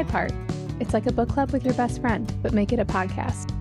Side Part. It's like a book club with your best friend, but make it a podcast.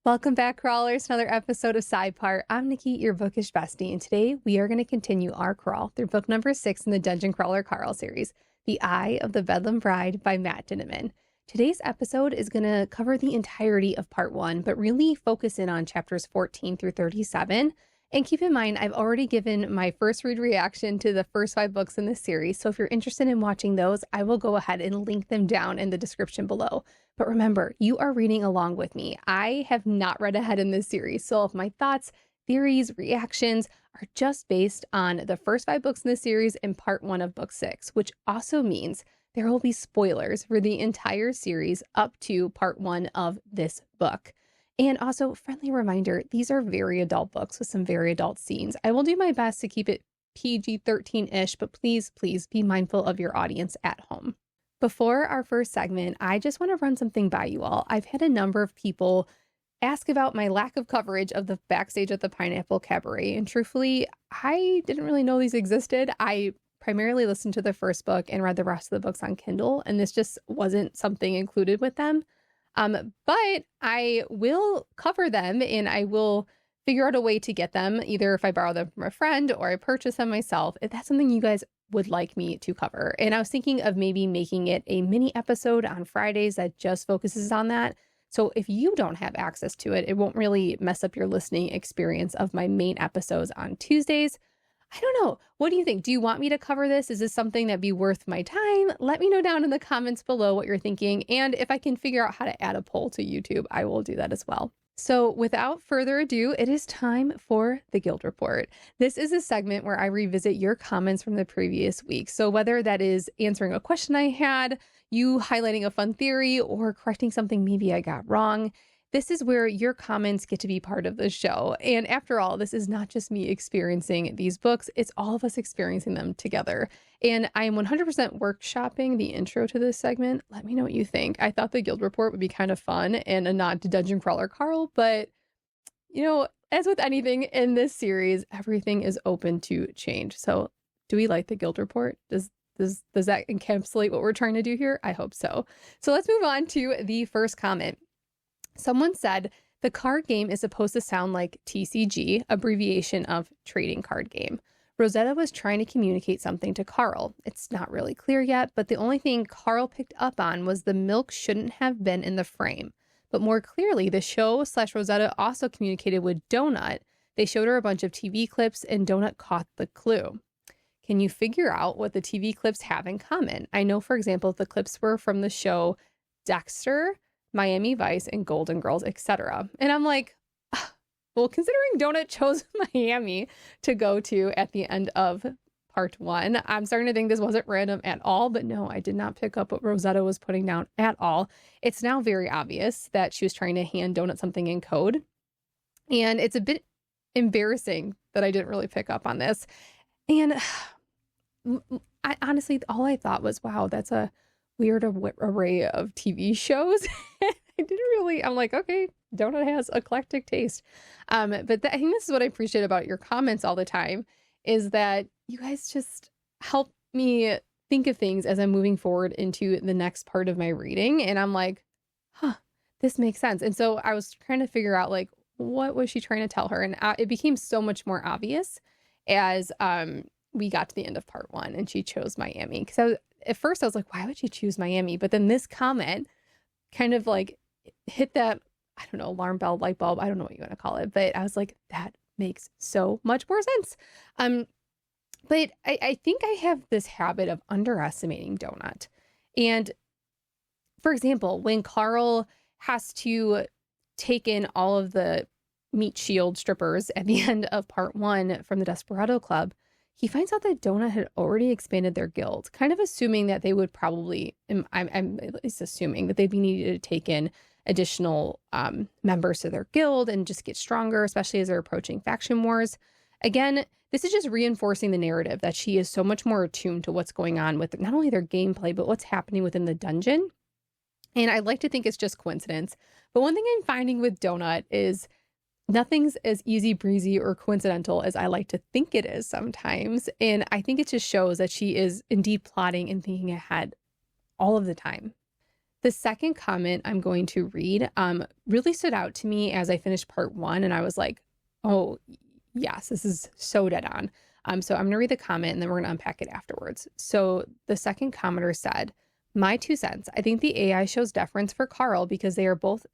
Welcome back, crawlers, to another episode of Side Part. I'm Nikki, your bookish bestie, and today we are going to continue our crawl through book number 6 in the Dungeon Crawler Carl series, The Eye of the Bedlam Bride by Matt Dinniman. Today's episode is going to cover the entirety of part 1, but really focus in on chapters 14 through 37. And keep in mind, I've already given my first read reaction to the first 5 books in this series, so if you're interested in watching those, I will go ahead and link them down in the description below. But remember, you are reading along with me. I have not read ahead in this series, so if my thoughts, theories, reactions are just based on the first 5 books in this series and part 1 of book 6, which also means there will be spoilers for the entire series up to part 1 of this book. And also, friendly reminder, these are very adult books with some very adult scenes. I will do my best to keep it PG-13-ish, but please be mindful of your audience at home. Before our first segment, I just want to run something by you all. I've had a number of people ask about my lack of coverage of the backstage at the Pineapple Cabaret, and truthfully, I didn't really know these existed. I primarily listened to the first book and read the rest of the books on Kindle, and this just wasn't something included with them. But I will cover them, and I will figure out a way to get them, either if I borrow them from a friend or I purchase them myself, if that's something you guys would like me to cover. And I was thinking of maybe making it a mini episode on Fridays that just focuses on that. So if you don't have access to it, it won't really mess up your listening experience of my main episodes on Tuesdays. I don't know. What do you think? Do you want me to cover this? Is this something that'd be worth my time? Let me know down in the comments below what you're thinking. And if I can figure out how to add a poll to YouTube, I will do that as well. So without further ado, it is time for the Guild Report. This is a segment where I revisit your comments from the previous week. So whether that is answering a question I had, you highlighting a fun theory, or correcting something maybe I got wrong, this is where your comments get to be part of the show. And after all, this is not just me experiencing these books, it's all of us experiencing them together. And I am 100% workshopping the intro to this segment. Let me know what you think. I thought the Guild Report would be kind of fun and a nod to Dungeon Crawler Carl, but you know, as with anything in this series, everything is open to change. So do we like the Guild Report? Does that encapsulate what we're trying to do here? I hope so. So let's move on to the first comment. Someone said the card game is supposed to sound like TCG, abbreviation of trading card game. Rosetta was trying to communicate something to Carl. It's not really clear yet, but the only thing Carl picked up on was the milk shouldn't have been in the frame. But more clearly, the show/Rosetta also communicated with Donut. They showed her a bunch of TV clips and Donut caught the clue. Can you figure out what the TV clips have in common? I know, for example, the clips were from the show Dexter, Miami Vice, and Golden Girls, etc. And I'm like, well, considering Donut chose Miami to go to at the end of part 1, I'm starting to think this wasn't random at all. But no, I did not pick up what Rosetta was putting down at all. It's now very obvious that she was trying to hand Donut something in code. And it's a bit embarrassing that I didn't really pick up on this. And I honestly, all I thought was, wow, that's a weird array of TV shows. I didn't really, I'm like, okay, Donut has eclectic taste. But I think this is what I appreciate about your comments all the time, is that you guys just help me think of things as I'm moving forward into the next part of my reading. And I'm like, this makes sense. And so I was trying to figure out, like, what was she trying to tell her? And it became so much more obvious as we got to the end of part 1 and she chose Miami. Because at first I was like, why would she choose Miami? But then this comment kind of like hit that, I don't know, alarm bell, light bulb, I don't know what you want to call it. But I was like, that makes so much more sense. But I think I have this habit of underestimating Donut. And for example, when Carl has to take in all of the meat shield strippers at the end of part 1 from the Desperado Club, he finds out that Donut had already expanded their guild, kind of assuming that they would probably, I'm at least assuming that they'd be needed to take in additional members to their guild and just get stronger, especially as they're approaching faction wars. Again, this is just reinforcing the narrative that she is so much more attuned to what's going on with not only their gameplay, but what's happening within the dungeon. And I like to think it's just coincidence. But one thing I'm finding with Donut is nothing's as easy breezy or coincidental as I like to think it is sometimes. And I think it just shows that she is indeed plotting and thinking ahead all of the time. The second comment I'm going to read really stood out to me as I finished part 1, and I was like, oh, yes, this is so dead on. So I'm going to read the comment and then we're going to unpack it afterwards. So the second commenter said, my 2 cents, I think the AI shows deference for Carl because they are both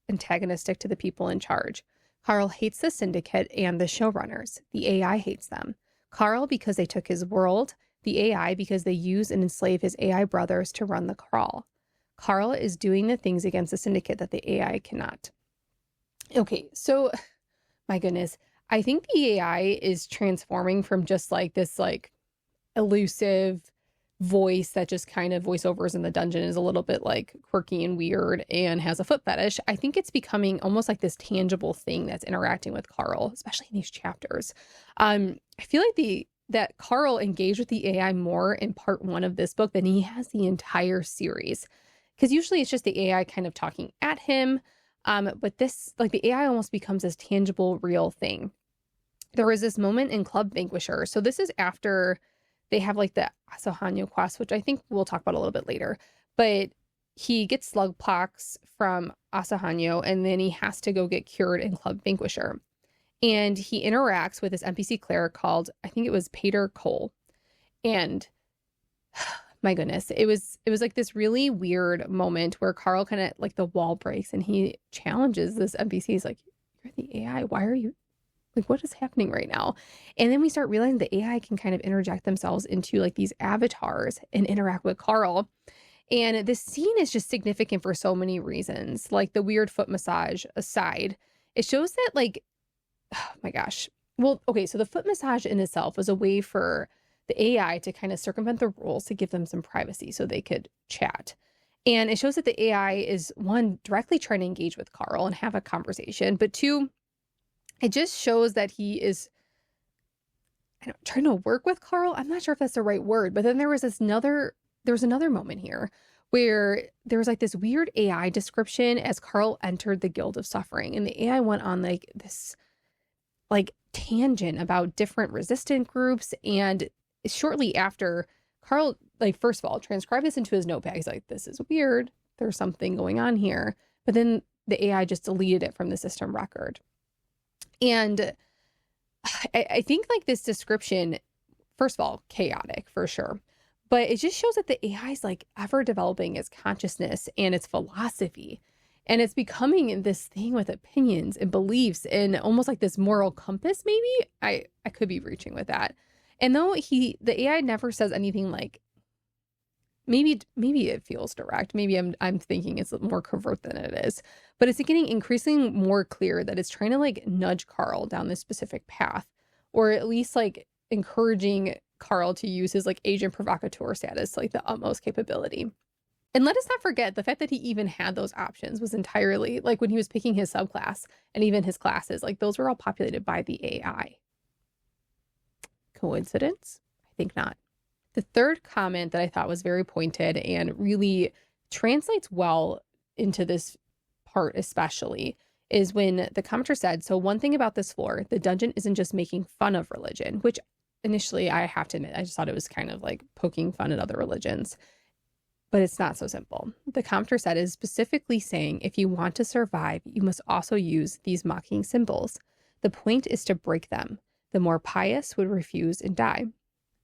antagonistic to the people in charge. Carl hates the syndicate and the showrunners. The AI hates them. Carl because they took his world, the AI because they use and enslave his AI brothers to run the crawl. Carl is doing the things against the syndicate that the AI cannot. Okay, so my goodness, I think the AI is transforming from just like this like elusive voice that just kind of voiceovers in the dungeon is a little bit like quirky and weird and has a foot fetish. I think it's becoming almost like this tangible thing that's interacting with Carl, especially in these chapters. I feel like that Carl engaged with the AI more in part 1 of this book than he has the entire series. Because usually it's just the AI kind of talking at him. But this, like the AI almost becomes this tangible, real thing. There was this moment in Club Vanquisher. So this is after they have like the Asahano quest, which I think we'll talk about a little bit later. But he gets slugpox from Asahano and then he has to go get cured in Club Vanquisher. And he interacts with this NPC cleric called, I think it was Pater Cole. And my goodness, it was like this really weird moment where Carl kind of like the wall breaks and he challenges this NPC. He's like, you're the AI. Why are you like, what is happening right now? And then we start realizing the AI can kind of interject themselves into like these avatars and interact with Carl. And this scene is just significant for so many reasons. Like the weird foot massage aside, it shows that like, oh my gosh. Well, okay, so the foot massage in itself was a way for the AI to kind of circumvent the rules to give them some privacy so they could chat. And it shows that the AI is, one, directly trying to engage with Carl and have a conversation, but 2, it just shows that he is trying to work with Carl. I'm not sure if that's the right word, but then there was another moment here where there was like this weird AI description as Carl entered the Guild of Suffering, and the AI went on like this like tangent about different resistant groups. And shortly after, Carl, like, first of all, transcribed this into his notepad. He's like, this is weird. There's something going on here. But then the AI just deleted it from the system record. And I think like this description, first of all, chaotic for sure. But it just shows that the AI is like ever developing its consciousness and its philosophy. And it's becoming this thing with opinions and beliefs and almost like this moral compass, maybe. I could be reaching with that. And though the AI never says anything like, maybe it feels direct. Maybe I'm thinking it's more covert than it is. But it's getting increasingly more clear that it's trying to like nudge Carl down this specific path, or at least like encouraging Carl to use his like agent provocateur status to like the utmost capability. And let us not forget the fact that he even had those options was entirely like when he was picking his subclass and even his classes, like those were all populated by the AI. Coincidence? I think not. The third comment that I thought was very pointed and really translates well into this part especially is when the commenter said, so one thing about this floor, the dungeon isn't just making fun of religion, which initially I have to admit, I just thought it was kind of like poking fun at other religions. But it's not so simple. The commenter said is specifically saying if you want to survive, you must also use these mocking symbols. The point is to break them. The more pious would refuse and die.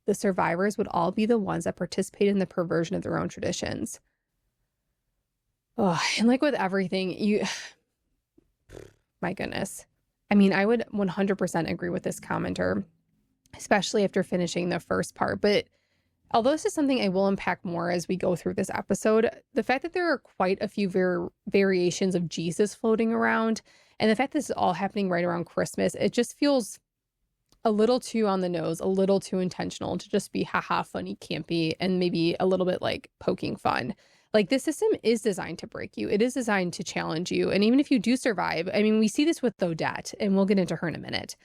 The survivors would all be the ones that participate in the perversion of their own traditions. Oh, and like with everything, my goodness. I mean, I would 100% agree with this commenter, especially after finishing the first part. But although this is something I will unpack more as we go through this episode, the fact that there are quite a few variations of Jesus floating around, and the fact that this is all happening right around Christmas, it just feels a little too on the nose, a little too intentional to just be haha, funny, campy, and maybe a little bit like poking fun. Like this system is designed to break you. It is designed to challenge you. And even if you do survive, I mean, we see this with Odette, and we'll get into her in a minute.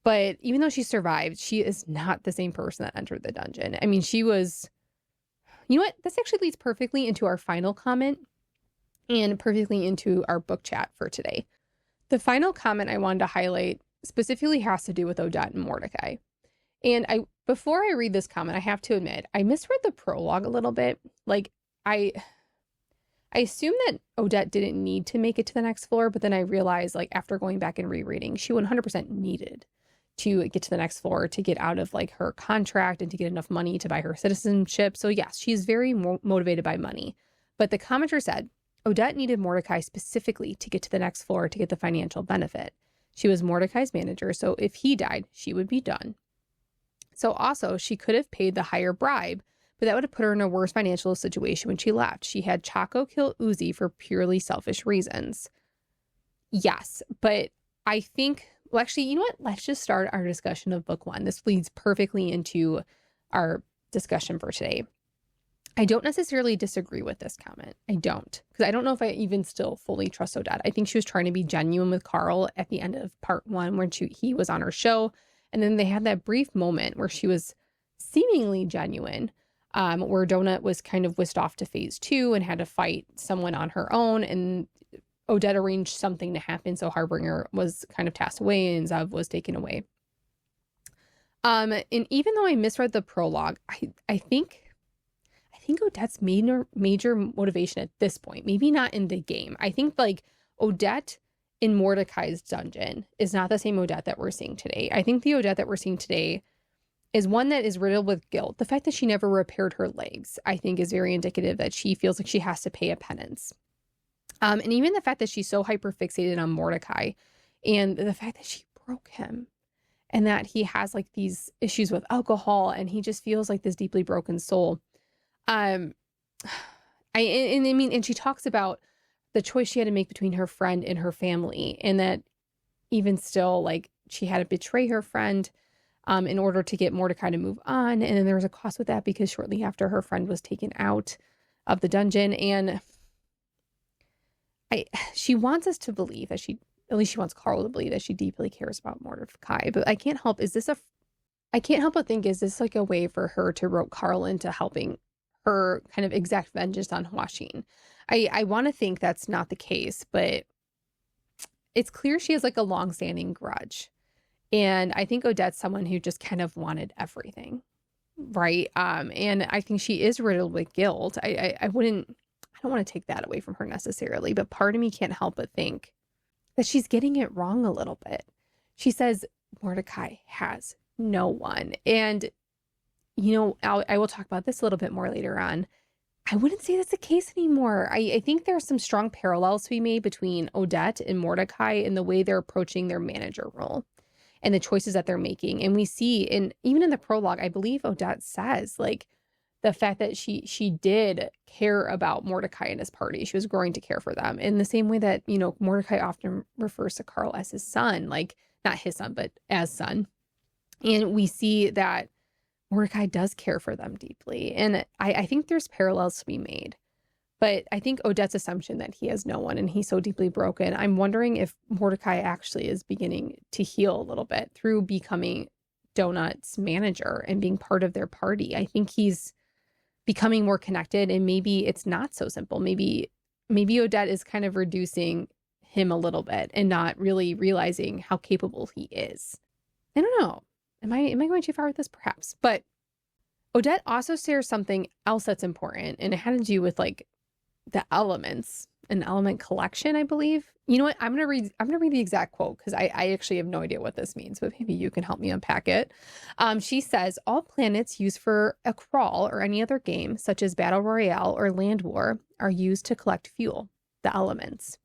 But even though she survived, she is not the same person that entered the dungeon. I mean, she was, you know what? This actually leads perfectly into our final comment and perfectly into our book chat for today. The final comment I wanted to highlight specifically has to do with Odette and Mordecai. And before I read this comment, I have to admit, I misread the prologue a little bit. Like, I assumed that Odette didn't need to make it to the next floor, but then I realized, like, after going back and rereading, she 100% needed to get to the next floor to get out of, like, her contract and to get enough money to buy her citizenship. So yes, she's very motivated by money. But the commenter said, Odette needed Mordecai specifically to get to the next floor to get the financial benefit. She was Mordecai's manager, so if he died, she would be done. So also, she could have paid the higher bribe, but that would have put her in a worse financial situation when she left. She had Chaco kill Uzi for purely selfish reasons. Yes, but I think, well, actually, you know what? Let's just start our discussion of book one. This leads perfectly into our discussion for today. I don't necessarily disagree with this comment. I don't, because I don't know if I even still fully trust Odette. I think she was trying to be genuine with Carl at the end of part one when he was on her show. And then they had that brief moment where she was seemingly genuine, where Donut was kind of whisked off to phase 2 and had to fight someone on her own. And Odette arranged something to happen. So Harbinger was kind of tasked away and Zev was taken away. And even though I misread the prologue, I think Odette's major motivation at this point, maybe not in the game. I think like Odette in Mordecai's dungeon is not the same Odette that we're seeing today. I think the Odette that we're seeing today is one that is riddled with guilt. The fact that she never repaired her legs, I think, is very indicative that she feels like she has to pay a penance. And even the fact that she's so hyper fixated on Mordecai and the fact that she broke him and that he has like these issues with alcohol and he just feels like this deeply broken soul. And she talks about the choice she had to make between her friend and her family, and that even still, like, she had to betray her friend in order to get Mordecai to move on. And then there was a cost with that because shortly after her friend was taken out of the dungeon, and she wants us to believe that she wants Carl to believe that she deeply cares about Mordecai. But I can't help but think, is this like a way for her to rope Carl into helping her kind of exact vengeance on Joaquin? I want to think that's not the case, but it's clear she has like a long-standing grudge. And I think Odette's someone who just kind of wanted everything, right? And I think she is riddled with guilt. I don't want to take that away from her necessarily, but part of me can't help but think that she's getting it wrong a little bit. She says Mordecai has no one. And, you know, I will talk about this a little bit more later on. I wouldn't say that's the case anymore. I think there are some strong parallels to be made between Odette and Mordecai in the way they're approaching their manager role and the choices that they're making. And we see even in the prologue, I believe Odette says like the fact that she did care about Mordecai and his party. She was growing to care for them in the same way that, you know, Mordecai often refers to Carl as his son, like not his son, but as son. And we see that Mordecai does care for them deeply. And I think there's parallels to be made. But I think Odette's assumption that he has no one and he's so deeply broken, I'm wondering if Mordecai actually is beginning to heal a little bit through becoming Donut's manager and being part of their party. I think he's becoming more connected, and maybe it's not so simple. Maybe Odette is kind of reducing him a little bit and not really realizing how capable he is. I don't know. Am I going too far with this? Perhaps. But Odette also shares something else that's important, and it had to do with like the elements, an element collection, I believe. You know what? I'm gonna read the exact quote because I actually have no idea what this means, but maybe you can help me unpack it. She says, all planets used for a crawl or any other game, such as Battle Royale or Land War, are used to collect fuel, the elements,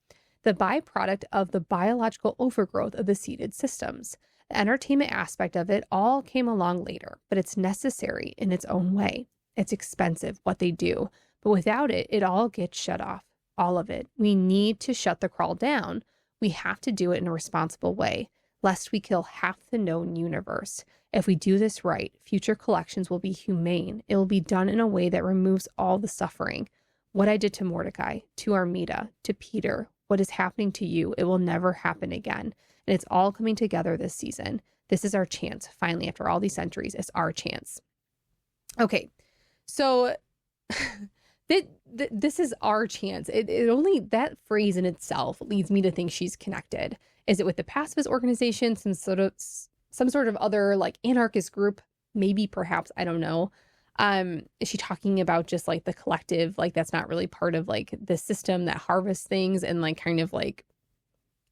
the byproduct of the biological overgrowth of the seeded systems. The entertainment aspect of it all came along later, but it's necessary in its own way. It's expensive what they do, but without it, it all gets shut off. All of it. We need to shut the crawl down. We have to do it in a responsible way, lest we kill half the known universe. If we do this right, future collections will be humane. It will be done in a way that removes all the suffering. What I did to Mordecai, to Armida, to Peter, what is happening to you, it will never happen again. And it's all coming together this season. This is our chance. Finally, after all these centuries, it's our chance. Okay, so this is our chance. It only, that phrase in itself leads me to think she's connected. Is it with the pacifist organization, some sort of other like anarchist group? Maybe, perhaps, I don't know. Is she talking about just like the collective, like that's not really part of like the system that harvests things, and like kind of like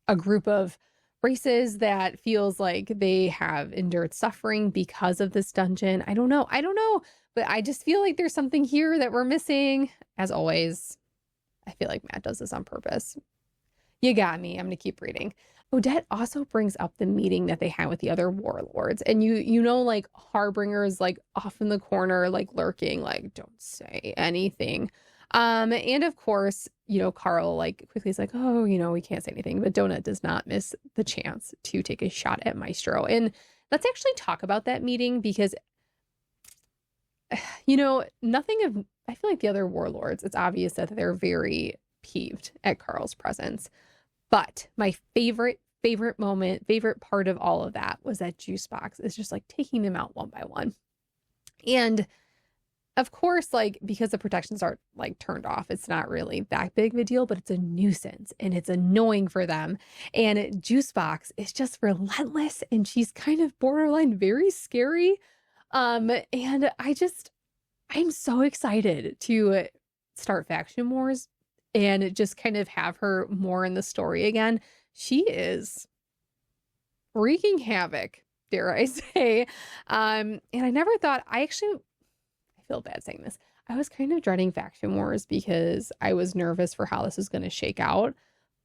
a group of races that feels like they have endured suffering because of this dungeon? I don't know. But I just feel like there's something here that we're missing. As always, I feel like Matt does this on purpose. You got me. I'm going to keep reading. Odette also brings up the meeting that they had with the other warlords. And you know, like Harbinger's like off in the corner, like lurking, like don't say anything. And of course, you know, Carl like quickly is like, oh, you know, we can't say anything. But Donut does not miss the chance to take a shot at Maestro. And let's actually talk about that meeting, because you know, I feel like the other warlords, it's obvious that they're very peeved at Carl's presence. But my favorite moment, favorite part of all of that was that juice box is just like taking them out one by one. And of course, like, because the protections are like turned off, it's not really that big of a deal, but it's a nuisance and it's annoying for them. And juice box is just relentless, and she's kind of borderline very scary. And I'm so excited to start Faction Wars and just kind of have her more in the story again. She is wreaking havoc, dare I say. And I never thought, I feel bad saying this. I was kind of dreading Faction Wars because I was nervous for how this was going to shake out.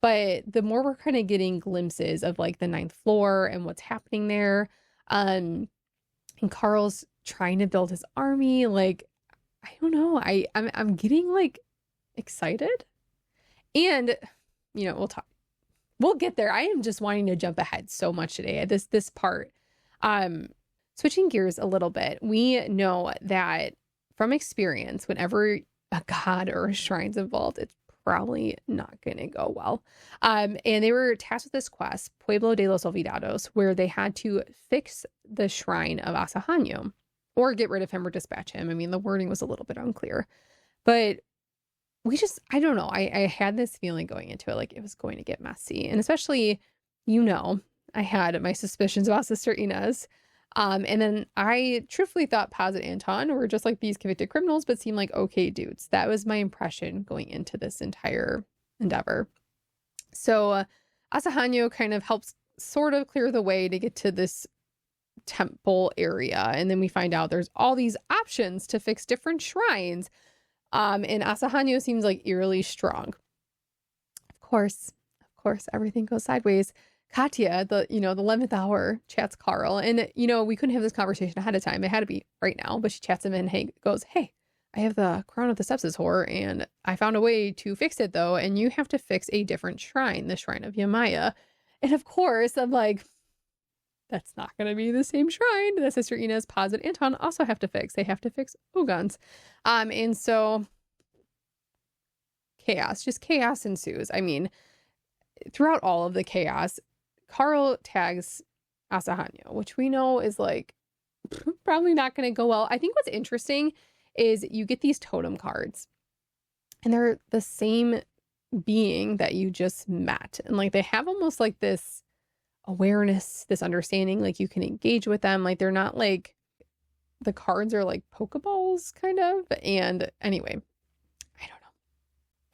But the more we're kind of getting glimpses of like the 9th floor and what's happening there, and Carl's trying to build his army, like, I don't know, I'm getting like excited. And you know, we'll get there. I am just wanting to jump ahead so much today at this part. Switching gears a little bit, we know that from experience, whenever a god or a shrine's involved, it's probably not going to go well. And they were tasked with this quest, Pueblo de los Olvidados, where they had to fix the shrine of Asahanu, or get rid of him or dispatch him. I mean, the wording was a little bit unclear, but I don't know. I had this feeling going into it, like it was going to get messy. And especially, you know, I had my suspicions about Sister Inez. And then I truthfully thought Paz and Anton were just like these convicted criminals, but seemed like okay dudes. That was my impression going into this entire endeavor. So Asahanu kind of helps sort of clear the way to get to this temple area. And then we find out there's all these options to fix different shrines. And Asahanu seems like eerily strong. Of course, everything goes sideways. Katya, the 11th hour, chats Carl, and you know, we couldn't have this conversation ahead of time. It had to be right now, but she chats him and goes, hey, I have the crown of the sepsis whore, and I found a way to fix it though, and you have to fix a different shrine, the shrine of Yamaya. And of course, I'm like, that's not going to be the same shrine that Sister Inez, Paz, and Anton also have to fix. They have to fix Ogon's. And so chaos ensues. I mean, throughout all of the chaos, Carl tags Asahanu, which we know is like probably not going to go well. I think what's interesting is you get these totem cards and they're the same being that you just met. And like they have almost like this awareness, this understanding, like you can engage with them. Like they're not like, the cards are like Pokeballs kind of. And anyway, I don't know.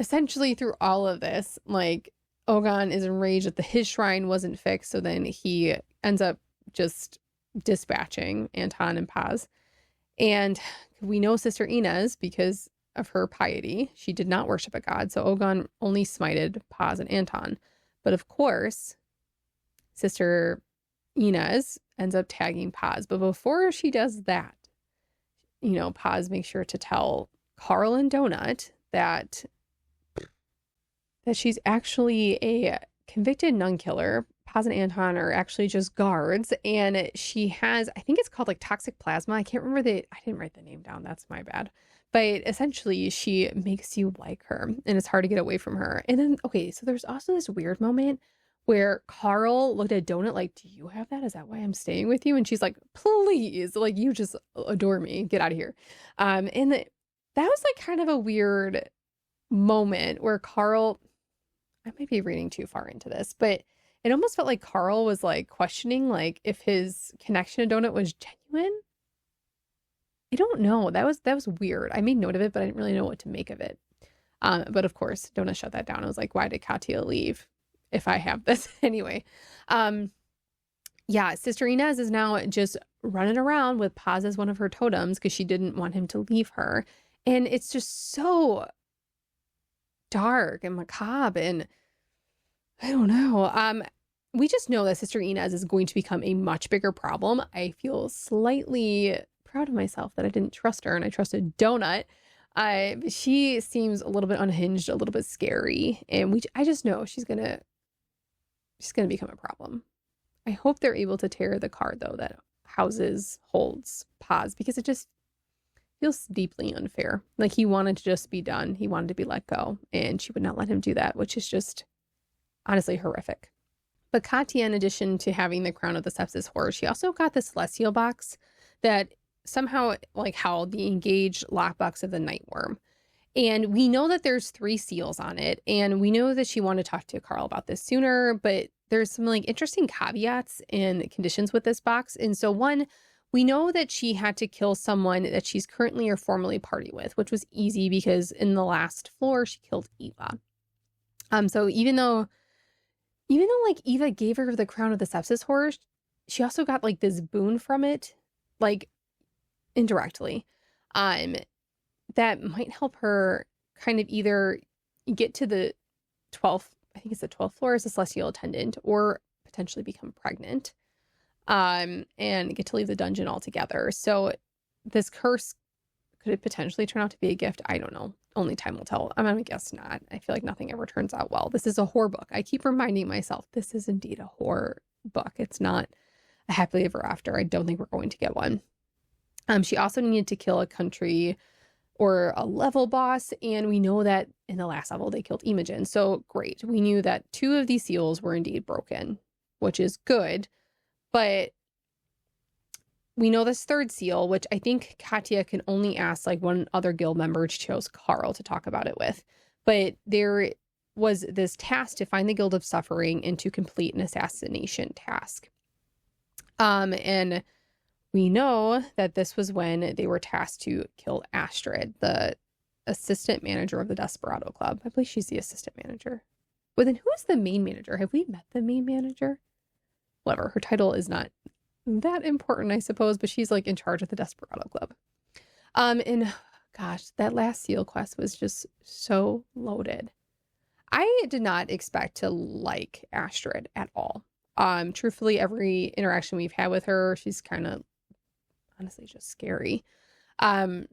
Essentially through all of this, like Ogon is enraged that his shrine wasn't fixed. So then he ends up just dispatching Anton and Paz. And we know Sister Inez, because of her piety, she did not worship a god. So Ogon only smited Paz and Anton. But of course, Sister Inez ends up tagging Paz. But before she does that, you know, Paz makes sure to tell Carl and Donut that she's actually a convicted nun killer. Paz and Anton are actually just guards, and she has, I think it's called like toxic plasma. I can't remember I didn't write the name down. That's my bad. But essentially she makes you like her, and it's hard to get away from her. And then, okay, so there's also this weird moment where Carl looked at Donut like, do you have that? Is that why I'm staying with you? And she's like, please, like, you just adore me. Get out of here. And that was like kind of a weird moment where Carl, I might be reading too far into this, but it almost felt like Carl was like questioning like if his connection to Donut was genuine. I don't know. That was weird. I made note of it, but I didn't really know what to make of it. But of course, Donut shut that down. I was like, why did Katya leave if I have this anyway? Yeah, Sister Inez is now just running around with Paz as one of her totems because she didn't want him to leave her. And it's just so dark and macabre, and I don't know. We just know that Sister Inez is going to become a much bigger problem. I feel slightly proud of myself that I didn't trust her and I trusted Donut. She seems a little bit unhinged, a little bit scary, and I just know she's gonna become a problem. I hope they're able to tear the card though that holds Paz, because it just feels deeply unfair. Like he wanted to just be done. He wanted to be let go, and she would not let him do that, which is just honestly horrific. But Katya, in addition to having the crown of the sepsis horror, she also got the celestial box that somehow like held the engaged lockbox of the Nightworm. And we know that there's 3 seals on it, and we know that she wanted to talk to Carl about this sooner, but there's some like interesting caveats and conditions with this box. And so one, we know that she had to kill someone that she's currently or formerly party with, which was easy because in the last floor she killed Eva. So even though like Eva gave her the crown of the sepsis horror, she also got like this boon from it, like indirectly. That might help her kind of either get to the 12th, I think it's the 12th floor as a celestial attendant, or potentially become pregnant, and get to leave the dungeon altogether. So this curse could potentially turn out to be a gift. I don't know. Only time will tell. I'm gonna guess not. I feel like nothing ever turns out well. This is a horror book. I keep reminding myself this is indeed a horror book. It's not a happily ever after. I don't think we're going to get one. She also needed to kill a country or a level boss, and we know that in the last level they killed Imogen. So great. We knew that 2 of these seals were indeed broken, which is good. But we know this 3rd seal, which I think Katya can only ask like one other guild member. She chose Carl to talk about it with. But there was this task to find the Guild of Suffering and to complete an assassination task. And we know that this was when they were tasked to kill Astrid, the assistant manager of the Desperado Club. I believe she's the assistant manager. But then who is the main manager? Have we met the main manager? Whatever. Her title is not that important, I suppose, but she's like in charge of the Desperado Club. And gosh, that last seal quest was just so loaded. I did not expect to like Astrid at all. Truthfully, every interaction we've had with her, she's kind of honestly just scary. Gosh,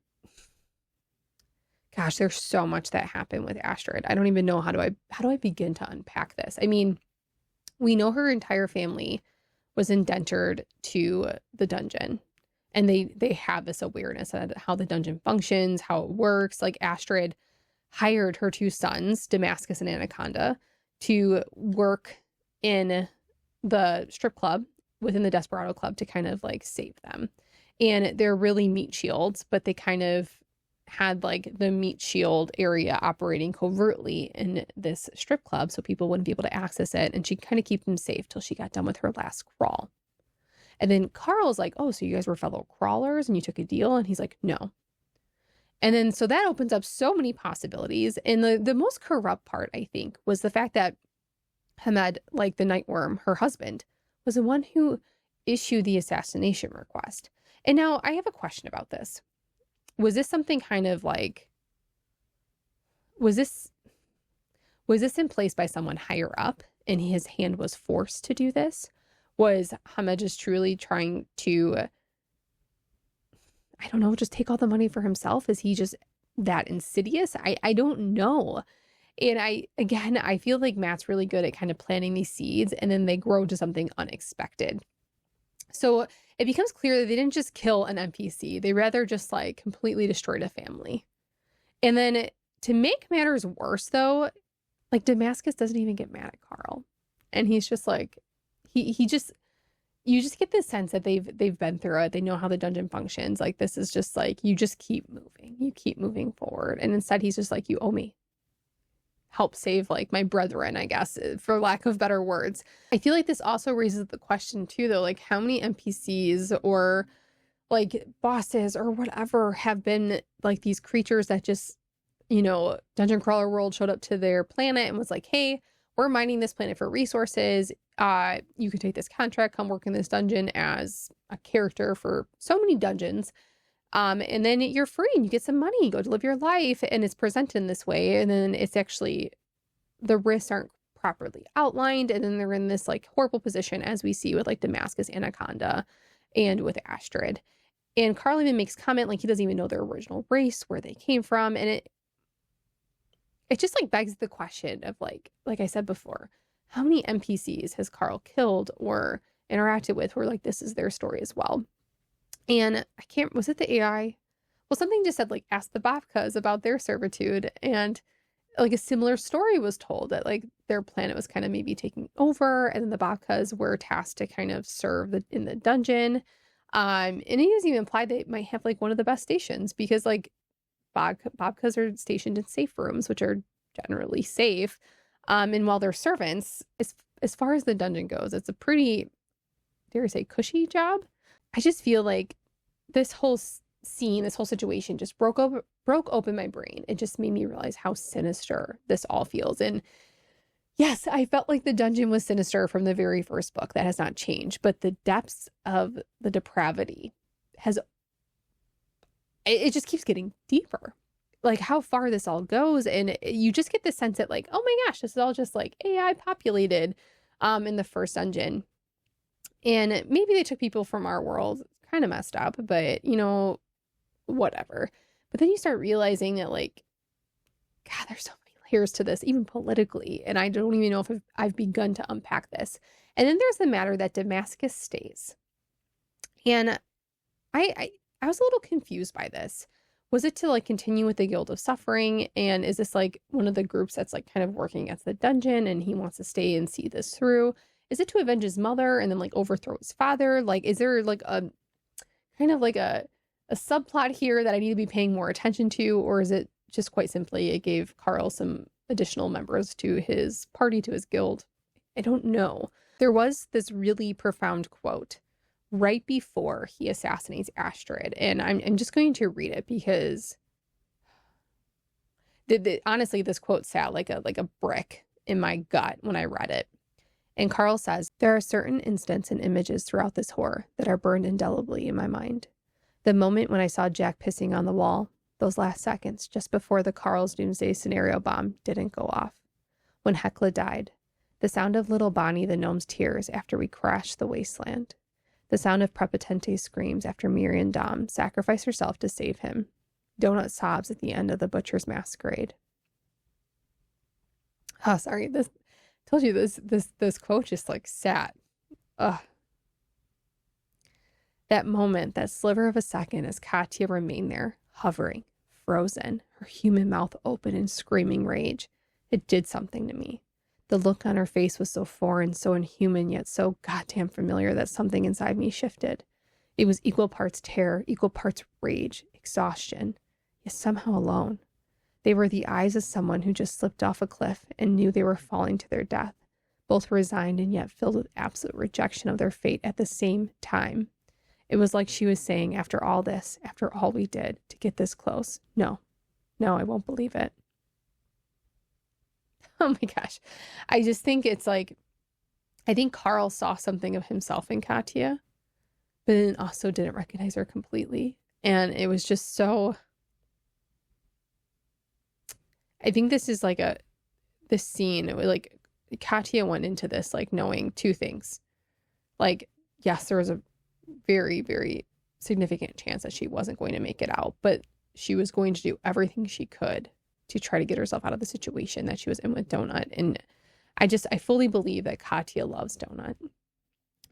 there's so much that happened with Astrid. I don't even know how do I begin to unpack this. I mean, we know her entire family was indentured to the dungeon, and they have this awareness of how the dungeon functions, how it works. Like Astrid hired her 2 sons, Damascus and Anaconda, to work in the strip club within the Desperado Club to kind of like save them. And they're really meat shields, but they kind of had like the meat shield area operating covertly in this strip club so people wouldn't be able to access it. And she kind of keep them safe till she got done with her last crawl. And then Carl's like, oh, so you guys were fellow crawlers and you took a deal? And he's like, no. And then so that opens up so many possibilities. And the most corrupt part, I think, was the fact that Hamed, like the Nightworm, her husband, was the one who issued the assassination request. And now I have a question about this. Was this something kind of like, was this in place by someone higher up and his hand was forced to do this? Was Hamed just truly trying to, I don't know, just take all the money for himself? Is he just that insidious? I don't know. And I feel like Matt's really good at kind of planting these seeds and then they grow to something unexpected. So it becomes clear that they didn't just kill an NPC. They rather just like completely destroyed a family. And then to make matters worse though, like Damascus doesn't even get mad at Carl. And he's just like, you just get this sense that they've been through it. They know how the dungeon functions. Like this is just like, you just keep moving. You keep moving forward. And instead he's just like, you owe me. help save like my brethren, I guess, for lack of better words. I feel like this also raises the question too, though, like how many NPCs or like bosses or whatever have been like these creatures that just, Dungeon Crawler World showed up to their planet and was like, hey, we're mining this planet for resources. You could take this contract, come work in this dungeon as a character for so many dungeons. And then you're free and you get some money, go to live your life. And it's presented in this way. And then it's actually, the risks aren't properly outlined. And then they're in this like horrible position, as we see with like Damascus Anaconda and with Astrid. And Carl even makes comment like he doesn't even know their original race, where they came from. And it just like begs the question of like I said before, how many NPCs has Carl killed or interacted with where like this is their story as well? And was it the AI? Well, something just said like, ask the Babkas about their servitude. And like a similar story was told that like their planet was kind of maybe taking over. And then the Babkas were tasked to kind of serve in the dungeon. And he was even implied they might have like one of the best stations because like Babkas are stationed in safe rooms, which are generally safe. And while they're servants, as far as the dungeon goes, it's a pretty, dare I say, cushy job. I just feel like this whole scene, this whole situation just broke open my brain. It just made me realize how sinister this all feels. And yes, I felt like the dungeon was sinister from the very first book. That has not changed. But the depths of the depravity it just keeps getting deeper. Like how far this all goes. And you just get the sense that like, oh my gosh, this is all just like AI populated in the first dungeon. And maybe they took people from our world. It's kind of messed up, but whatever. But then you start realizing that like, God, there's so many layers to this, even politically. And I don't even know if I've begun to unpack this. And then there's the matter that Damascus stays. And I was a little confused by this. Was it to like continue with the Guild of Suffering? And is this like one of the groups that's like kind of working at the dungeon and he wants to stay and see this through? Is it to avenge his mother and then like overthrow his father? Like, is there like a kind of like a subplot here that I need to be paying more attention to? Or is it just quite simply it gave Carl some additional members to his party, to his guild? I don't know. There was this really profound quote right before he assassinates Astrid. And I'm just going to read it because honestly, this quote sat like a brick in my gut when I read it. And Carl says, there are certain instants and images throughout this horror that are burned indelibly in my mind. The moment when I saw Jack pissing on the wall, those last seconds just before the Carl's Doomsday Scenario bomb didn't go off. When Hecla died, the sound of little Bonnie the gnome's tears after we crashed the wasteland. The sound of Prepotente's screams after Miriam Dom sacrificed herself to save him. Donut sobs at the end of the butcher's masquerade. Oh, sorry. Told you this quote just like sat. Ugh. That moment, that sliver of a second as Katya remained there, hovering, frozen, her human mouth open in screaming rage. It did something to me. The look on her face was so foreign, so inhuman, yet so goddamn familiar that something inside me shifted. It was equal parts terror, equal parts rage, exhaustion, yet somehow alone. They were the eyes of someone who just slipped off a cliff and knew they were falling to their death, both resigned and yet filled with absolute rejection of their fate at the same time. It was like she was saying, after all this, after all we did to get this close, no, I won't believe it. Oh my gosh. I just think it's like, I think Carl saw something of himself in Katya, but then also didn't recognize her completely. And it was just so, I think this is like this scene, it was like Katya went into this like knowing two things. Like, yes, there was a very, very significant chance that she wasn't going to make it out, but she was going to do everything she could to try to get herself out of the situation that she was in with Donut. And I fully believe that Katya loves Donut.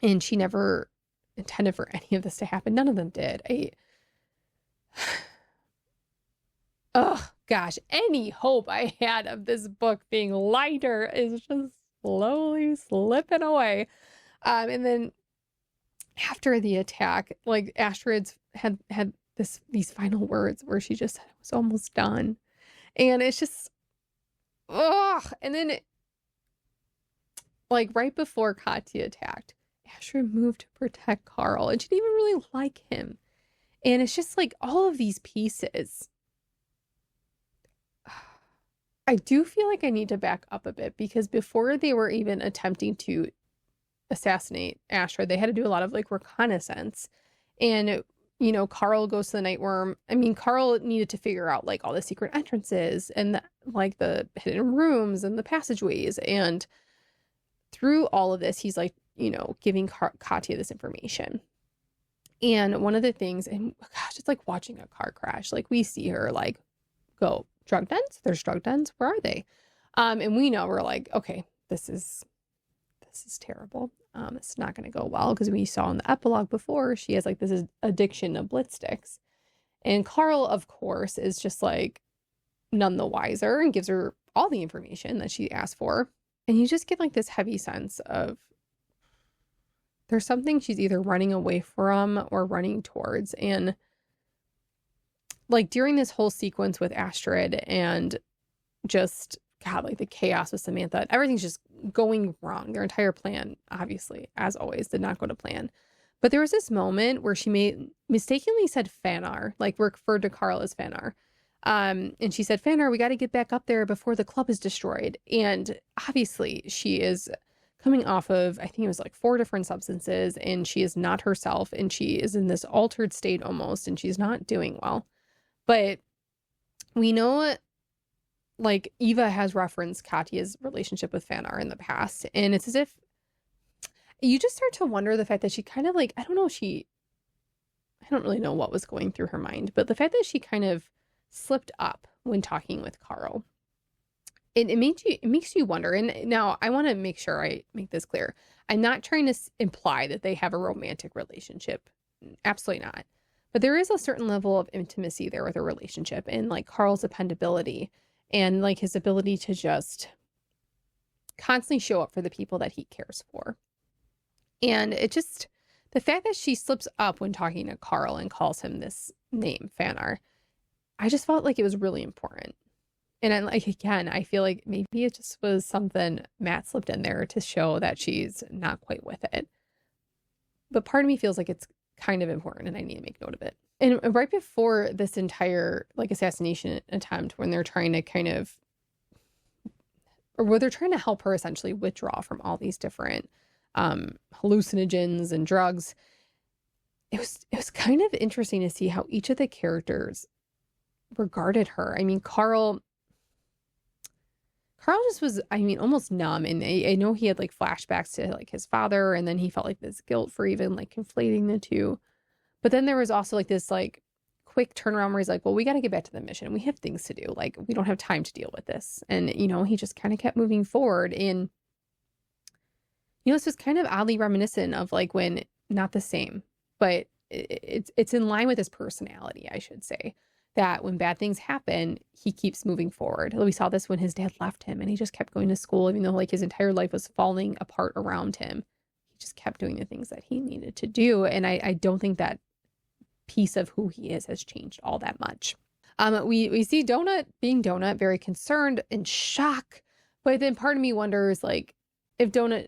And she never intended for any of this to happen. None of them did. Oh, gosh. Any hope I had of this book being lighter is just slowly slipping away. And then after the attack, like Astrid's had these final words where she just said it was almost done. And it's just, ugh. And then, like, right before Katya attacked, Astrid moved to protect Carl, and she didn't even really like him. And it's just like all of these pieces. I do feel like I need to back up a bit, because before they were even attempting to assassinate Astrid, they had to do a lot of like reconnaissance. And, you know, Carl goes to the Night Worm. I mean, Carl needed to figure out like all the secret entrances and like the hidden rooms and the passageways. And through all of this, he's like, you know, giving Katya this information. And one of the things, and gosh, it's like watching a car crash. Like we see her like go, drug dens? There's drug dens. Where are they? And we know, we're like, okay, this is terrible. It's not going to go well, because we saw in the epilogue before, she has like this addiction to Blitz sticks. And Carl, of course, is just like none the wiser and gives her all the information that she asked for. And you just get like this heavy sense of there's something she's either running away from or running towards. And like during this whole sequence with Astrid and just, God, like the chaos with Samantha, everything's just going wrong. Their entire plan, obviously, as always, did not go to plan. But there was this moment where she mistakenly said Fanar, like referred to Carl as Fanar. And she said, Fanar, we got to get back up there before the club is destroyed. And obviously she is coming off of, I think it was like 4 different substances, and she is not herself, and she is in this altered state almost, and she's not doing well. But we know, like, Eva has referenced Katya's relationship with Fanar in the past, and it's as if you just start to wonder the fact that she kind of like, I don't really know what was going through her mind, but the fact that she kind of slipped up when talking with Carl, it makes you wonder. And now I want to make sure I make this clear. I'm not trying to imply that they have a romantic relationship. Absolutely not. But there is a certain level of intimacy there with a relationship, and like Carl's dependability and like his ability to just constantly show up for the people that he cares for. And it just, the fact that she slips up when talking to Carl and calls him this name, Fanar, I just felt like it was really important. And I, like, again, I feel like maybe it just was something Matt slipped in there to show that she's not quite with it. But part of me feels like it's kind of important, and I need to make note of it. And right before this entire like assassination attempt, when they're trying to kind of, or where they're trying to help her essentially withdraw from all these different hallucinogens and drugs, it was kind of interesting to see how each of the characters regarded her. I mean, Carl just was, I mean, almost numb. And I know he had like flashbacks to like his father, and then he felt like this guilt for even like conflating the two. But then there was also like this like quick turnaround where he's like, well, we got to get back to the mission. We have things to do. Like, we don't have time to deal with this. And, you know, he just kind of kept moving forward. And, you know, this was kind of oddly reminiscent of like when, not the same, but it's in line with his personality, I should say. That when bad things happen, he keeps moving forward. We saw this when his dad left him, and he just kept going to school, even though like his entire life was falling apart around him. He just kept doing the things that he needed to do. And I don't think that piece of who he is has changed all that much. We see Donut being Donut, very concerned and shocked. But then part of me wonders, like, if Donut,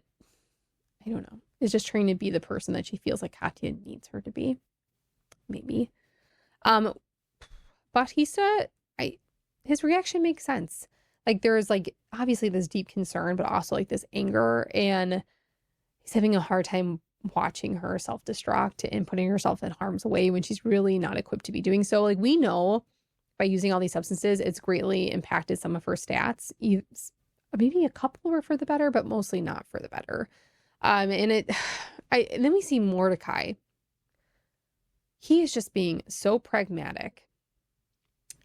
I don't know, is just trying to be the person that she feels like Katya needs her to be. Maybe. Bautista, his reaction makes sense. Like, there's like obviously this deep concern, but also like this anger, and he's having a hard time watching her self-destruct and putting herself in harm's way when she's really not equipped to be doing so. Like, we know by using all these substances, it's greatly impacted some of her stats. Maybe a couple were for the better, but mostly not for the better. And then we see Mordecai. He is just being so pragmatic.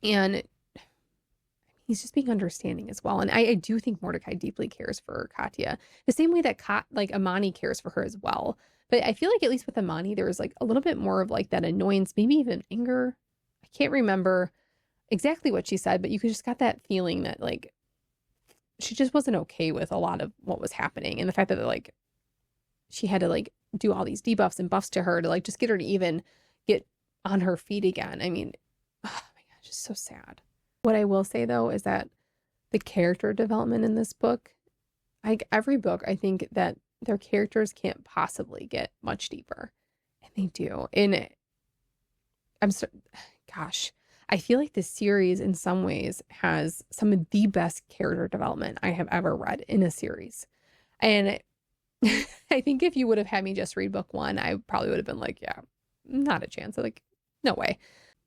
And he's just being understanding as well. And I do think Mordecai deeply cares for Katya, the same way that Amani cares for her as well. But I feel like at least with Amani, there was like a little bit more of like that annoyance, maybe even anger. I can't remember exactly what she said, but you just got that feeling that like she just wasn't okay with a lot of what was happening. And the fact that like she had to like do all these debuffs and buffs to her to like just get her to even get on her feet again. I mean, just so sad. What I will say though is that the character development in this book, like every book, I think that their characters can't possibly get much deeper. And they do. And gosh, I feel like this series in some ways has some of the best character development I have ever read in a series. And I think if you would have had me just read book one, I probably would have been like, yeah, not a chance. Like, no way.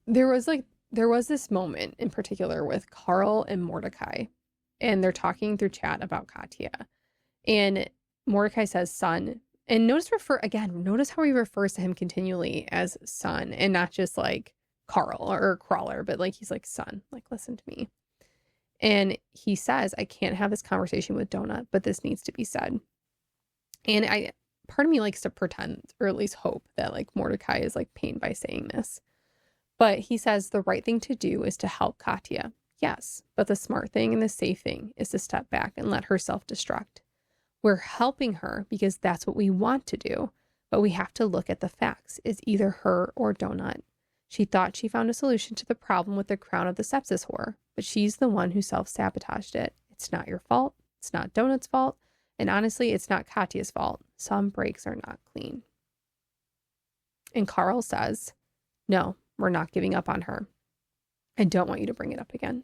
There was this moment in particular with Carl and Mordecai, and they're talking through chat about Katya. And Mordecai says son. And notice how he refers to him continually as son and not just like Carl or Crawler, but like he's like, son, like, listen to me. And he says, I can't have this conversation with Donut, but this needs to be said. And part of me likes to pretend, or at least hope, that like Mordecai is like pained by saying this. But he says the right thing to do is to help Katya. Yes, but the smart thing and the safe thing is to step back and let her self-destruct. We're helping her because that's what we want to do, but we have to look at the facts. It's either her or Donut. She thought she found a solution to the problem with the crown of the sepsis whore, but she's the one who self-sabotaged it. It's not your fault. It's not Donut's fault. And honestly, it's not Katya's fault. Some breaks are not clean. And Carl says, no, we're not giving up on her. I don't want you to bring it up again.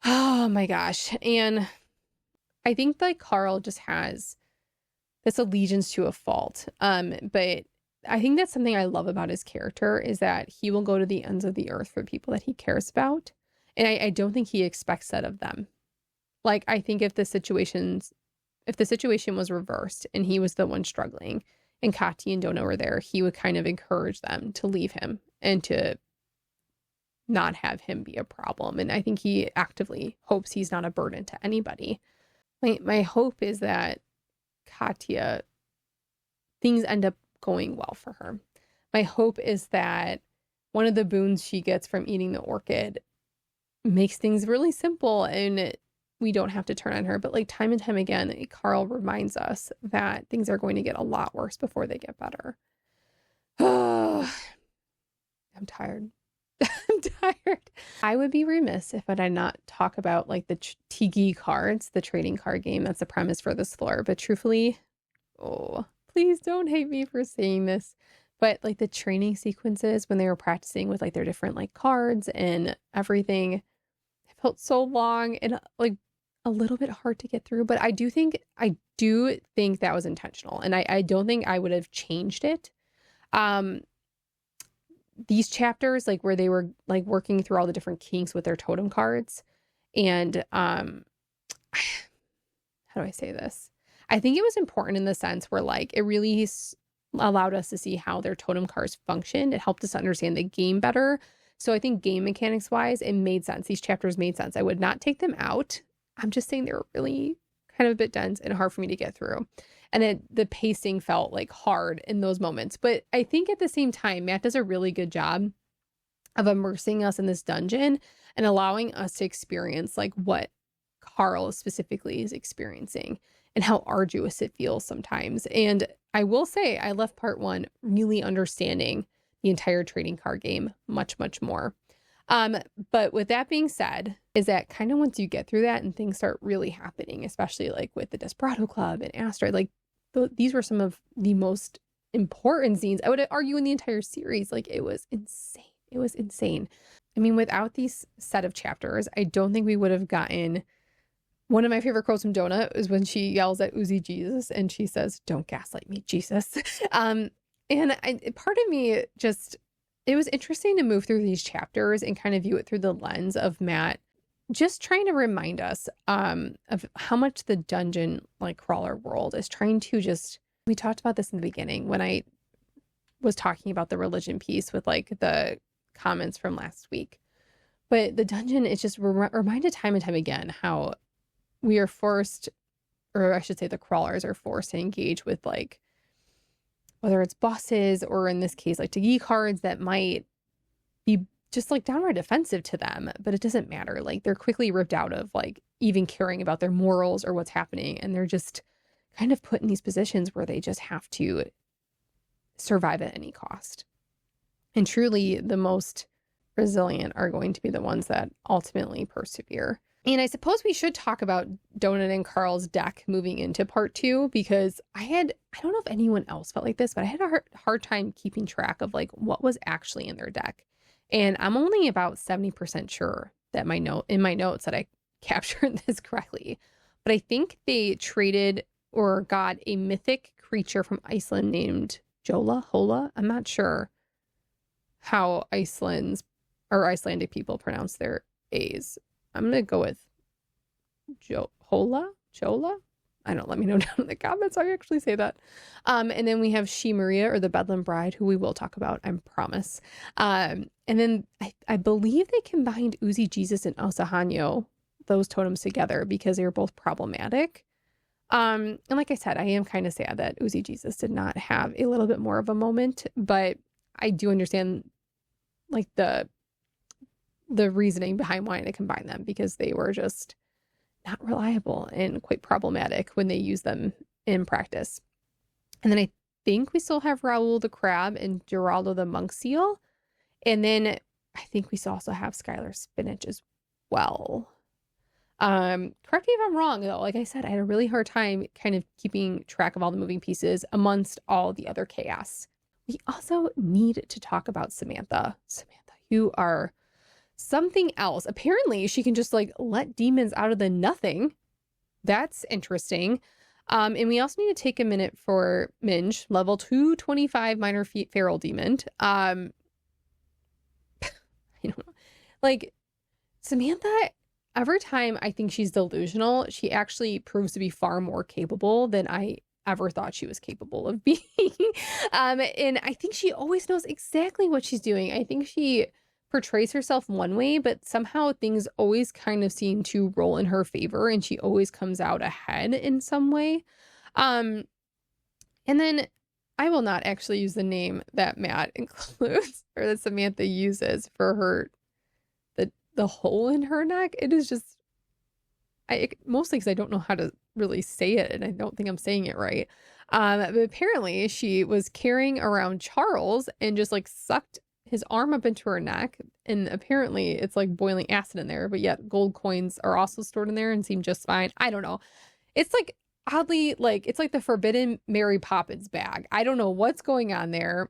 Oh my gosh. And I think like Carl just has this allegiance to a fault. But I think that's something I love about his character is that he will go to the ends of the earth for people that he cares about. And I don't think he expects that of them. Like, I think if the situation was reversed and he was the one struggling and Katya and Donut were there, he would kind of encourage them to leave him and to not have him be a problem. And I think he actively hopes he's not a burden to anybody. My hope is that Katya, things end up going well for her. My hope is that one of the boons she gets from eating the orchid makes things really simple and we don't have to turn on her. But like time and time again, Carl reminds us that things are going to get a lot worse before they get better. I'm tired. I'm tired. I would be remiss if I did not talk about like the Tiki cards, the trading card game. That's the premise for this floor. But truthfully, oh, please don't hate me for saying this. But like the training sequences when they were practicing with like their different like cards and everything, it felt so long and like a little bit hard to get through. But I do think that was intentional. And I don't think I would have changed it. These chapters, like where they were like working through all the different kinks with their totem cards. And how do I say this? I think it was important in the sense where like it really allowed us to see how their totem cards functioned. It helped us understand the game better. So I think game mechanics wise, it made sense. These chapters made sense. I would not take them out. I'm just saying they were really kind of a bit dense and hard for me to get through. And the pacing felt like hard in those moments. But I think at the same time, Matt does a really good job of immersing us in this dungeon and allowing us to experience like what Carl specifically is experiencing and how arduous it feels sometimes. And I will say I left part one really understanding the entire trading card game much, much more. But with that being said, is that kind of once you get through that and things start really happening, especially like with the Desperado Club and Asteroid, like these were some of the most important scenes, I would argue, in the entire series. Like it was insane. It was insane. I mean, without these set of chapters, I don't think we would have gotten one of my favorite quotes from Donut is when she yells at Uzi Jesus and she says, "Don't gaslight me, Jesus." And part of me just, it was interesting to move through these chapters and kind of view it through the lens of Matt, just trying to remind us of how much the dungeon like crawler world is trying to just, we talked about this in the beginning when I was talking about the religion piece with like the comments from last week. But the dungeon is just reminded time and time again how we are forced, or I should say the crawlers are forced to engage with like, whether it's bosses or in this case, like Tiki cards that might be just like downright offensive to them, but it doesn't matter. Like they're quickly ripped out of like even caring about their morals or what's happening. And they're just kind of put in these positions where they just have to survive at any cost. And truly the most resilient are going to be the ones that ultimately persevere. And I suppose we should talk about Donut and Carl's deck moving into part 2, because I don't know if anyone else felt like this, but I had a hard time keeping track of like what was actually in their deck. And I'm only about 70% sure that in my notes that I captured this correctly. But I think they traded or got a mythic creature from Iceland named Hola. I'm not sure how Icelandic people pronounce their A's. I'm going to go with Chola. I don't, let me know down in the comments how you actually say that. And then we have She Maria, or the Bedlam Bride, who we will talk about, I promise. And then I believe they combined Uzi Jesus and Osahanyo, those totems together, because they were both problematic. And like I said, I am kind of sad that Uzi Jesus did not have a little bit more of a moment, but I do understand like the reasoning behind wanting to combine them, because they were just not reliable and quite problematic when they use them in practice. And then I think we still have Raoul the Crab and Geraldo the Monk Seal. And then I think we also have Skylar Spinach as well. Correct me if I'm wrong, though. Like I said, I had a really hard time kind of keeping track of all the moving pieces amongst all the other chaos. We also need to talk about Samantha. You are something else. Apparently, she can just like let demons out of the nothing. That's interesting. And we also need to take a minute for Minge, level 225 minor feral demon. I don't know. Like Samantha, every time I think she's delusional, she actually proves to be far more capable than I ever thought she was capable of being. And I think she always knows exactly what she's doing. I think she portrays herself one way, but somehow things always kind of seem to roll in her favor, and she always comes out ahead in some way. And then I will not actually use the name that Matt includes or that Samantha uses for her, the hole in her neck. It is just, mostly because I don't know how to really say it, and I don't think I'm saying it right. But apparently she was carrying around Charles and just like sucked his arm up into her neck, and apparently it's like boiling acid in there, but yet gold coins are also stored in there and seem just fine. I don't know. It's like oddly, like it's like the forbidden Mary Poppins bag. I don't know what's going on there.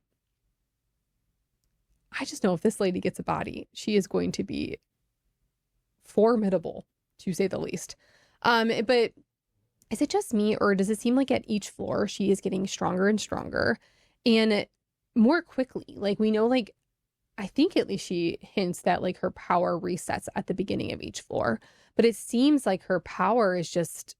I just know if this lady gets a body, she is going to be formidable, to say the least. But is it just me, or does it seem like at each floor she is getting stronger and stronger and more quickly? Like we know, like I think at least she hints that like her power resets at the beginning of each floor, but it seems like her power is just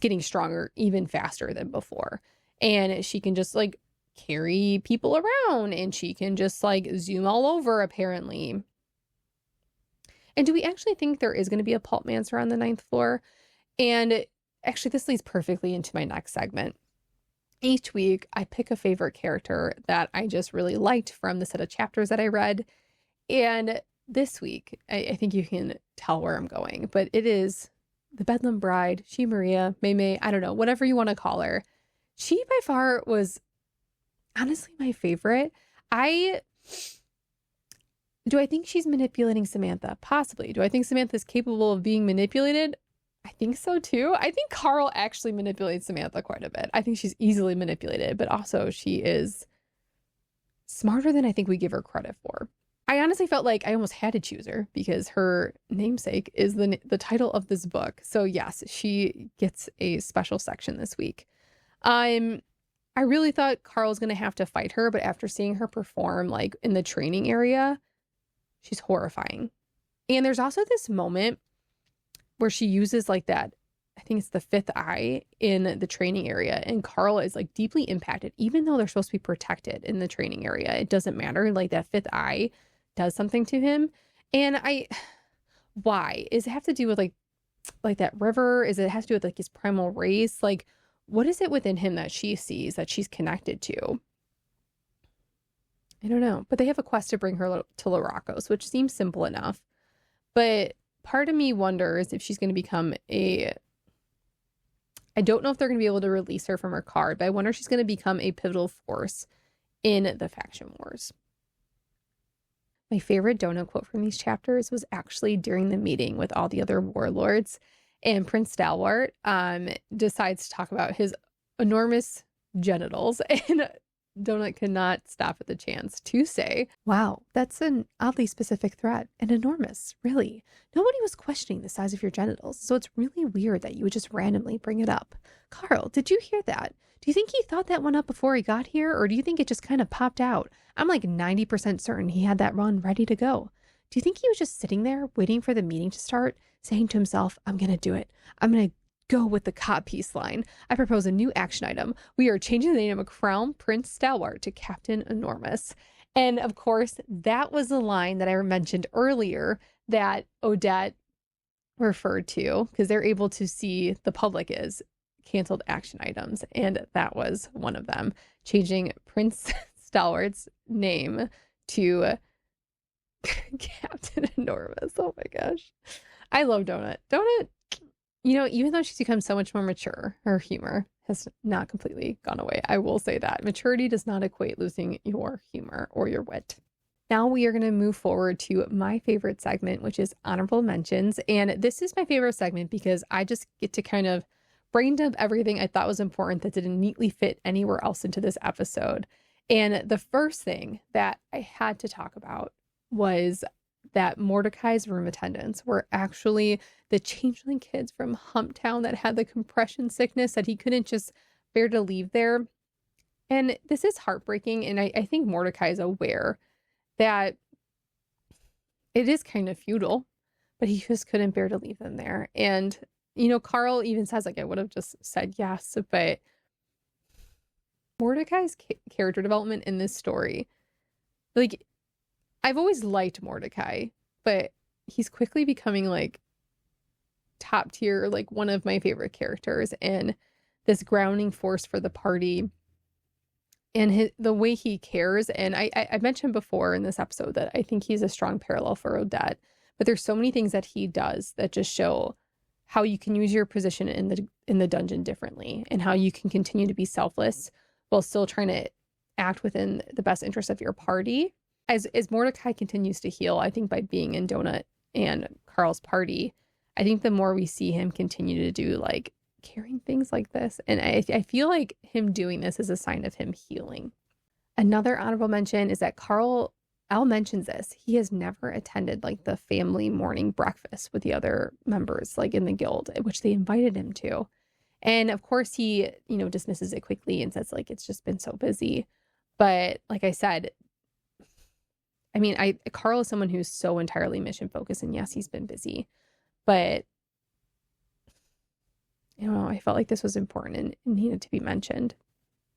getting stronger even faster than before. And she can just like carry people around, and she can just like zoom all over apparently. And do we actually think there is going to be a Pulpmancer on the 9th floor? And actually this leads perfectly into my next segment. Each week, I pick a favorite character that I just really liked from the set of chapters that I read. And this week, I think you can tell where I'm going, but it is the Bedlam Bride, She Maria, May, I don't know, whatever you want to call her. She by far was honestly my favorite. Do I think she's manipulating Samantha? Possibly. Do I think Samantha is capable of being manipulated? I think so too. I think Carl actually manipulates Samantha quite a bit. I think she's easily manipulated, but also she is smarter than I think we give her credit for. I honestly felt like I almost had to choose her because her namesake is the title of this book. So yes, she gets a special section this week. I really thought Carl's going to have to fight her, but after seeing her perform like in the training area, she's horrifying. And there's also this moment where she uses like that, I think it's the fifth eye in the training area, and Carl is like deeply impacted, even though they're supposed to be protected in the training area. It doesn't matter. Like that fifth eye does something to him. And why? Does it have to do with like that river? Is it has to do with like his primal race? Like, what is it within him that she sees that she's connected to? I don't know. But they have a quest to bring her to Laracos, which seems simple enough. But part of me wonders if she's going to become I don't know if they're going to be able to release her from her card, but I wonder if she's going to become a pivotal force in the faction wars. My favorite Donut quote from these chapters was actually during the meeting with all the other warlords, and Prince Stalwart decides to talk about his enormous genitals, and Donut cannot stop at the chance to say, wow, that's an oddly specific threat and enormous, really. Nobody was questioning the size of your genitals, so it's really weird that you would just randomly bring it up. Carl, did you hear that? Do you think he thought that one up before he got here, or do you think it just kind of popped out? I'm like 90% certain he had that run ready to go. Do you think he was just sitting there waiting for the meeting to start, saying to himself, I'm going to do it. I'm going to go with the cod piece line. I propose a new action item. We are changing the name of Crown Prince Stalwart to Captain Enormous. And of course, that was the line that I mentioned earlier that Odette referred to, because they're able to see the public as canceled action items. And that was one of them, changing Prince Stalwart's name to Captain Enormous. Oh my gosh. I love Donut. Donut, you know, even though she's become so much more mature, her humor has not completely gone away. I will say that. Maturity does not equate losing your humor or your wit. Now we are going to move forward to my favorite segment, which is honorable mentions. And this is my favorite segment because I just get to kind of brain dump everything I thought was important that didn't neatly fit anywhere else into this episode. And the first thing that I had to talk about was that Mordecai's room attendants were actually the changeling kids from Humptown that had the compression sickness that he couldn't just bear to leave there. And this is heartbreaking. And I think Mordecai is aware that it is kind of futile, but he just couldn't bear to leave them there. And, you know, Carl even says, like, I would have just said yes, but Mordecai's character development in this story, like, I've always liked Mordecai, but he's quickly becoming like top tier, like one of my favorite characters, and this grounding force for the party and the way he cares. And I mentioned before in this episode that I think he's a strong parallel for Odette, but there's so many things that he does that just show how you can use your position in the dungeon differently, and how you can continue to be selfless while still trying to act within the best interest of your party. As Mordecai continues to heal, I think by being in Donut and Carl's party, I think the more we see him continue to do like caring things like this. And I feel like him doing this is a sign of him healing. Another honorable mention is that Al mentions this. He has never attended like the family morning breakfast with the other members, like in the guild, which they invited him to. And of course he, you know, dismisses it quickly and says like, it's just been so busy. But like I said, I mean, Carl is someone who's so entirely mission focused, and yes, he's been busy, but you know, I felt like this was important and needed to be mentioned.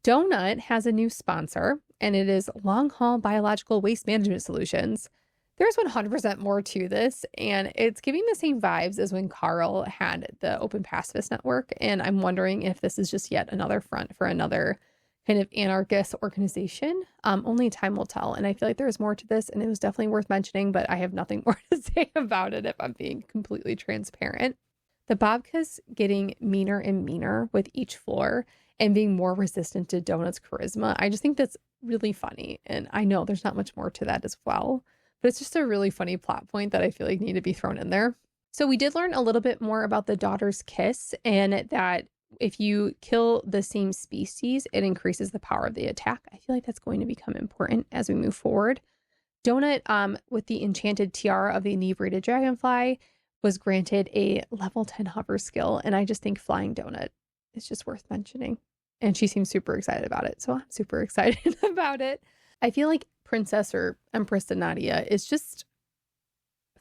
Donut has a new sponsor, and it is Long Haul Biological Waste Management Solutions. There's 100% more to this, and it's giving the same vibes as when Carl had the Open Pacifist Network, and I'm wondering if this is just yet another front for another kind of anarchist organization. Only time will tell. And I feel like there's more to this, and it was definitely worth mentioning, but I have nothing more to say about it if I'm being completely transparent. The Bobka's getting meaner and meaner with each floor and being more resistant to Donut's charisma. I just think that's really funny. And I know there's not much more to that as well, but it's just a really funny plot point that I feel like need to be thrown in there. So we did learn a little bit more about the daughter's kiss, and that if you kill the same species, it increases the power of the attack. I feel like that's going to become important as we move forward. Donut, with the enchanted tiara of the inebriated dragonfly, was granted a level 10 hover skill. And I just think flying Donut is just worth mentioning. And she seems super excited about it. So I'm super excited about it. I feel like Princess or Empress Nadia is just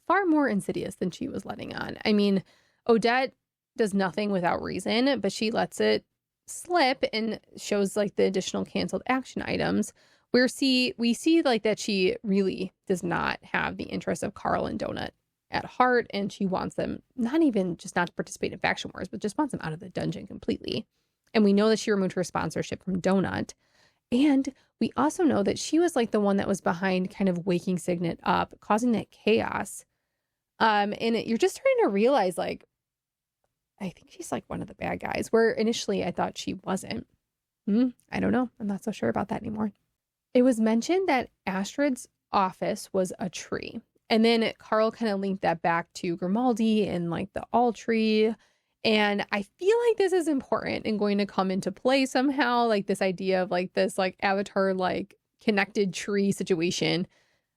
far more insidious than she was letting on. I mean, Odette does nothing without reason, but she lets it slip and shows like the additional canceled action items where we see like that she really does not have the interest of Carl and Donut at heart, and she wants them not even just not to participate in faction wars, but just wants them out of the dungeon completely. And we know that she removed her sponsorship from Donut, and we also know that she was like the one that was behind kind of waking Signet up, causing that chaos. And you're just starting to realize like, I think she's like one of the bad guys, where initially I thought she wasn't. I don't know. I'm not so sure about that anymore. It was mentioned that Astrid's office was a tree. And then Carl kind of linked that back to Grimaldi and like the all tree. And I feel like this is important and going to come into play somehow, like this idea of like this like avatar like connected tree situation.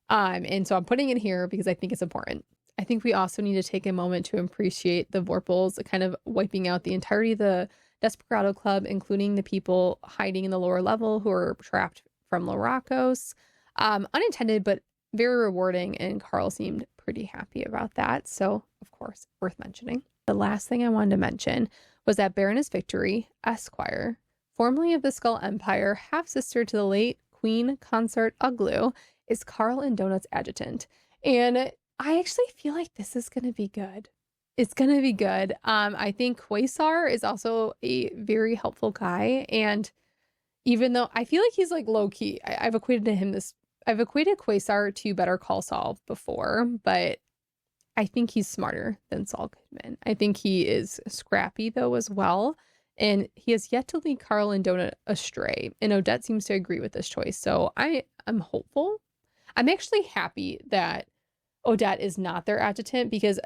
And so I'm putting it here because I think it's important. I think we also need to take a moment to appreciate the Vorpals kind of wiping out the entirety of the Desperado Club, including the people hiding in the lower level who are trapped from Lorakos. Unintended, but very rewarding, and Carl seemed pretty happy about that. So, of course, worth mentioning. The last thing I wanted to mention was that Baroness Victory, Esquire, formerly of the Skull Empire, half-sister to the late Queen Consort Uglu, is Carl and Donut's adjutant. And I actually feel like this is going to be good. It's going to be good. I think Quasar is also a very helpful guy. And even though I feel like he's like low key, I've equated Quasar to Better Call Saul before, but I think he's smarter than Saul Goodman. I think he is scrappy though as well. And he has yet to lead Carl and Donut astray. And Odette seems to agree with this choice. So I'm hopeful. I'm actually happy that Odette is not their adjutant, because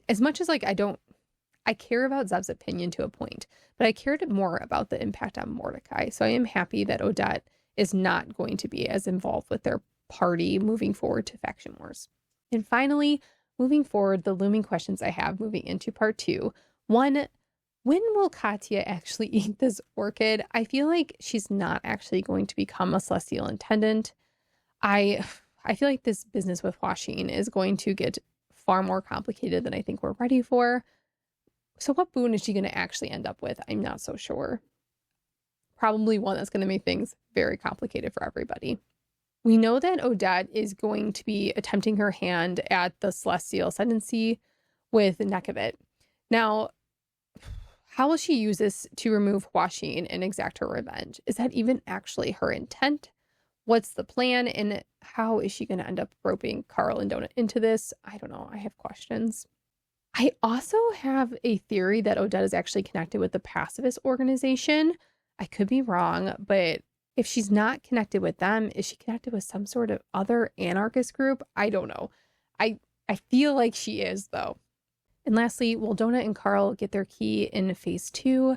as much as like I care about Zev's opinion to a point, but I cared more about the impact on Mordecai. So I am happy that Odette is not going to be as involved with their party moving forward to faction wars. And finally, moving forward, the looming questions I have moving into part 2. 1, when will Katya actually eat this orchid? I feel like she's not actually going to become a celestial intendant. I feel like this business with Huaxin is going to get far more complicated than I think we're ready for. So what boon is she going to actually end up with? I'm not so sure. Probably one that's going to make things very complicated for everybody. We know that Odette is going to be attempting her hand at the celestial ascendancy with Nekavit. Now, how will she use this to remove Huaxin and exact her revenge? Is that even actually her intent? What's the plan, and how is she going to end up roping Carl and Donut into this? I don't know. I have questions. I also have a theory that Odette is actually connected with the pacifist organization. I could be wrong, but if she's not connected with them, is she connected with some sort of other anarchist group? I don't know. I feel like she is, though. And lastly, will Donut and Carl get their key in phase 2?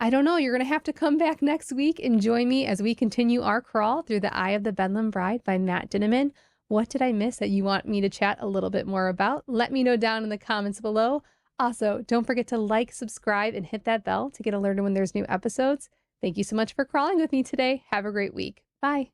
I don't know. You're going to have to come back next week and join me as we continue our crawl through The Eye of the Bedlam Bride by Matt Dinniman. What did I miss that you want me to chat a little bit more about? Let me know down in the comments below. Also, don't forget to like, subscribe, and hit that bell to get alerted when there's new episodes. Thank you so much for crawling with me today. Have a great week. Bye.